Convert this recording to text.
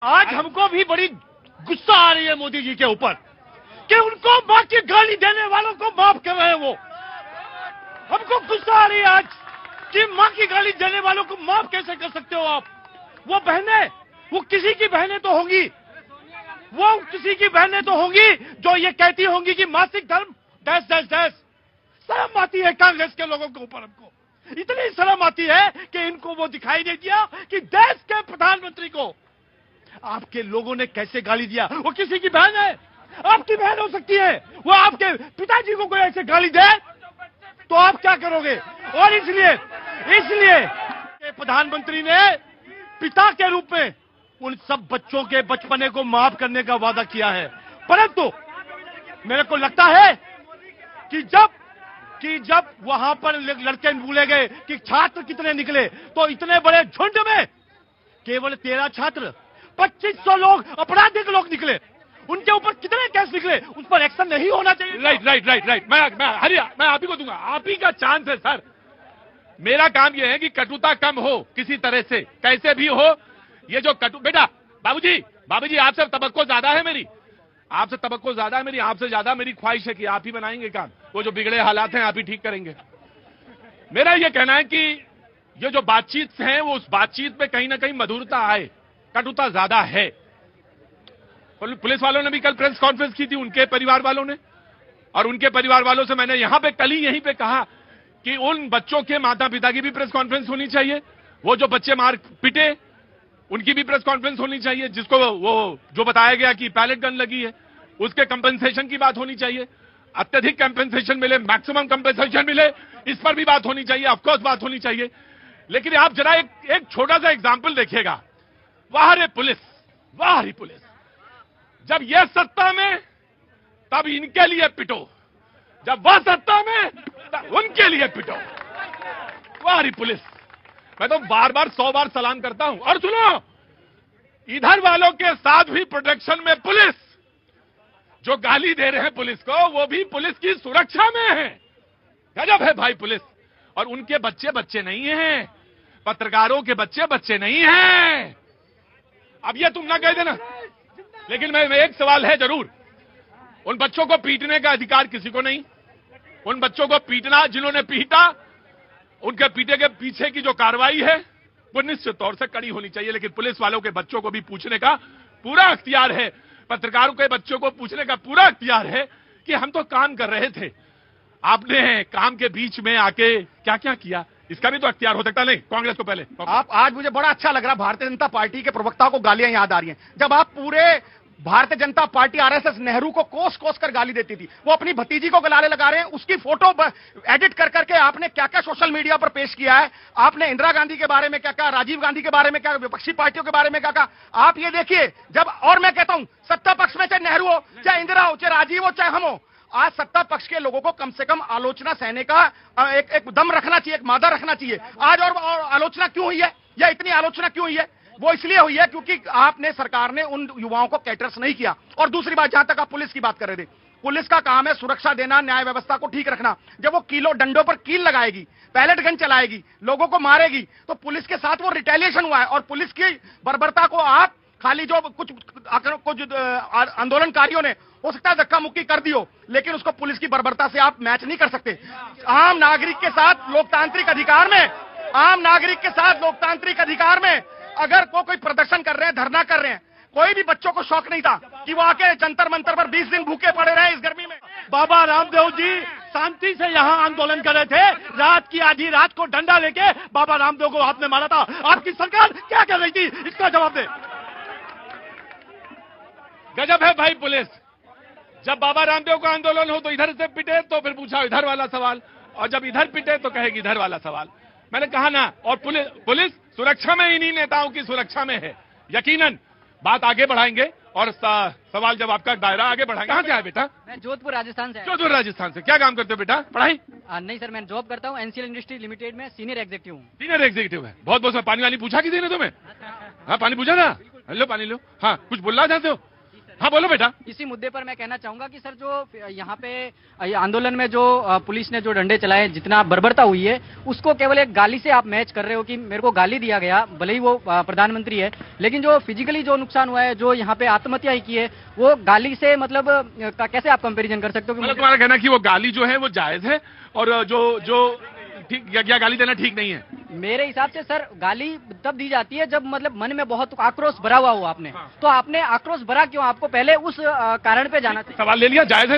आज हमको भी बड़ी गुस्सा आ रही है मोदी जी के ऊपर कि उनको मां की गाली देने वालों को माफ कर रहे हैं वो। हमको गुस्सा आ रही है आज कि मां की गाली देने वालों को माफ कैसे कर सकते हो आप। वो बहनें, वो किसी की बहनें तो होंगी, वो किसी की बहनें तो होंगी जो ये कहती होंगी कि मासिक धर्म डैश डैश डैश। शर्म आती है कांग्रेस के लोगों के ऊपर। हमको इतनी शर्म आती है कि इनको वो दिखाई नहीं दिया कि देश के प्रधानमंत्री को आपके लोगों ने कैसे गाली दिया। वो किसी की बहन है, आपकी बहन हो सकती है, वो आपके पिताजी को कोई ऐसे गाली दे तो आप क्या करोगे। और इसलिए प्रधानमंत्री ने पिता के रूप में उन सब बच्चों के बचपने को माफ करने का वादा किया है। परंतु मेरे को लगता है कि जब वहां पर लड़के बोले गए कि छात्र कितने निकले, तो इतने बड़े झुंड में केवल 13 छात्र, 2500 लोग आपराधिक लोग निकले। उनके ऊपर कितने केस निकले, उस पर एक्शन नहीं होना चाहिए। राइट। मैं आप ही को दूंगा, आप ही का चांस है सर। मेरा काम यह है कि कटुता कम हो किसी तरह से, कैसे भी हो। ये जो बेटा बाबूजी आपसे तवक्को ज्यादा है मेरी, आपसे तवक्को ज्यादा है मेरी, आपसे ज्यादा मेरी ख्वाहिश है कि आप ही बनाएंगे काम। वो जो बिगड़े हालात हैं आप ही ठीक करेंगे। मेरा ये कहना है कि ये जो बातचीत है वो उस बातचीत में कहीं ना कहीं मधुरता आए, कटुता ज्यादा है। पुलिस वालों ने भी कल प्रेस कॉन्फ्रेंस की थी, उनके परिवार वालों ने, और उनके परिवार वालों से मैंने यहां पे कल ही यहीं पे कहा कि उन बच्चों के माता पिता की भी प्रेस कॉन्फ्रेंस होनी चाहिए। वो जो बच्चे मार पिटे उनकी भी प्रेस कॉन्फ्रेंस होनी चाहिए। जिसको वो जो बताया गया कि पैलेट गन लगी है उसके कंपेंसेशन की बात होनी चाहिए। अत्यधिक कंपेंसेशन मिले, मैक्सिमम कंपेंसेशन मिले, इस पर भी बात होनी चाहिए, ऑफकोर्स बात होनी चाहिए। लेकिन आप जरा एक छोटा सा एग्जाम्पल देखिएगा। वाह रे पुलिस, वाह रे पुलिस, जब यह सत्ता में तब इनके लिए पिटो, जब वह सत्ता में तब उनके लिए पिटो। वाह रे पुलिस, मैं तो बार बार 100 बार सलाम करता हूं। और सुनो, इधर वालों के साथ भी प्रोटेक्शन में पुलिस, जो गाली दे रहे हैं पुलिस को वो भी पुलिस की सुरक्षा में है। गजब है भाई पुलिस। और उनके बच्चे नहीं हैं, पत्रकारों के बच्चे नहीं हैं। अब ये तुम ना कह देना, लेकिन मैं एक सवाल है जरूर, उन बच्चों को पीटने का अधिकार किसी को नहीं। उन बच्चों को पीटना, जिन्होंने पीटा, उनके पीटे के पीछे की जो कार्रवाई है वो निश्चित तौर से कड़ी होनी चाहिए। लेकिन पुलिस वालों के बच्चों को भी पूछने का पूरा अख्तियार है, पत्रकारों के बच्चों को पूछने का पूरा अख्तियार है कि हम तो काम कर रहे थे, आपने काम के बीच में आके क्या क्या किया, इसका भी तो अख्तियार हो सकता। नहीं, कांग्रेस को पहले आप आज मुझे बड़ा अच्छा लग रहा, भारतीय जनता पार्टी के प्रवक्ता को गालियां याद आ रही हैं। जब आप पूरे भारतीय जनता पार्टी आरएसएस नेहरू को कोस कोस कर गाली देती थी, वो अपनी भतीजी को गलाने लगा रहे हैं, उसकी फोटो एडिट कर करके आपने क्या क्या सोशल मीडिया पर पेश किया है। आपने इंदिरा गांधी के बारे में क्या कहा, राजीव गांधी के बारे में क्या, विपक्षी पार्टियों के बारे में क्या कहा। आप ये देखिए, जब, और मैं कहता हूं सत्ता पक्ष में चाहे नेहरू हो, चाहे इंदिरा हो, चाहे राजीव हो, चाहे हम हो, आज सत्ता पक्ष के लोगों को कम से कम आलोचना सहने का एक दम रखना चाहिए, एक मादा रखना चाहिए। आज और आलोचना क्यों हुई है, या इतनी आलोचना क्यों हुई है? वो इसलिए हुई है क्योंकि आपने, सरकार ने उन युवाओं को कैटर्स नहीं किया। और दूसरी बात, जहां तक आप पुलिस की बात कर रहे थे, पुलिस का काम है सुरक्षा देना, न्याय व्यवस्था को ठीक रखना। जब वो किलो डंडों पर कील लगाएगी, पैलेट गन चलाएगी, लोगों को मारेगी, तो पुलिस के साथ वो रिटेलिएशन हुआ है। और पुलिस की बर्बरता को आप खाली जो कुछ आंदोलनकारियों ने हो सकता है धक्का मुक्की कर दी हो, लेकिन उसको पुलिस की बर्बरता से आप मैच नहीं कर सकते। आम नागरिक के साथ लोकतांत्रिक अधिकार में, आम नागरिक के साथ लोकतांत्रिक अधिकार में अगर कोई प्रदर्शन कर रहे हैं, धरना कर रहे हैं, कोई भी बच्चों को शौक नहीं था कि वो आके जंतर मंतर पर 20 दिन भूखे पड़े रहे इस गर्मी में। बाबा रामदेव जी शांति से यहाँ आंदोलन कर रहे थे, रात की आधी रात को डंडा लेके बाबा रामदेव को हाथ में मारा था। आपकी सरकार क्या कर रही थी, इसका जवाब दे। गजब है भाई पुलिस। जब बाबा रामदेव का आंदोलन हो तो इधर से पिटे, तो फिर पूछा इधर वाला सवाल, और जब इधर पिटे तो कहेगी इधर वाला सवाल। मैंने कहा ना, और पुलिस सुरक्षा में, इन्हीं नेताओं की सुरक्षा में है। यकीनन बात आगे बढ़ाएंगे और सवाल जवाब का दायरा आगे बढ़ाएंगे। कहाँ से आए बेटा? मैं जोधपुर राजस्थान से। जोधपुर राजस्थान से। क्या काम करते हो बेटा? पढ़ाई? नहीं सर, मैं जॉब करता हूँ एनसीएल इंडस्ट्री लिमिटेड में, सीनियर एग्जीक्यूटिव हूँ। सीनियर एग्जीक्यूटिव है। बहुत बहुत पानी वानी पूछा किसी ने तुम्हें? हाँ, पानी पूछा ना? लो पानी लो। हाँ, कुछ बोलना चाहते हो? हाँ बोलो बेटा। इसी मुद्दे पर मैं कहना चाहूंगा कि सर जो यहाँ पे आंदोलन में जो पुलिस ने जो डंडे चलाए, जितना बर्बरता हुई है, उसको केवल एक गाली से आप मैच कर रहे हो कि मेरे को गाली दिया गया, भले ही वो प्रधानमंत्री है, लेकिन जो फिजिकली जो नुकसान हुआ है, जो यहाँ पे आत्महत्या की है, वो गाली से मतलब कैसे आप कंपेरिजन कर सकते हो? मतलब तुम्हारा कहना कि वो गाली जो है वो जायज है और जो ठीक या गाली देना ठीक नहीं है? मेरे हिसाब से सर गाली तब दी जाती है जब मतलब मन में बहुत आक्रोश भरा हुआ हो आपने, तो आपने आक्रोश भरा क्यों? आपको पहले उस कारण पे जाना चाहिए। सवाल ले लिया, जायज है।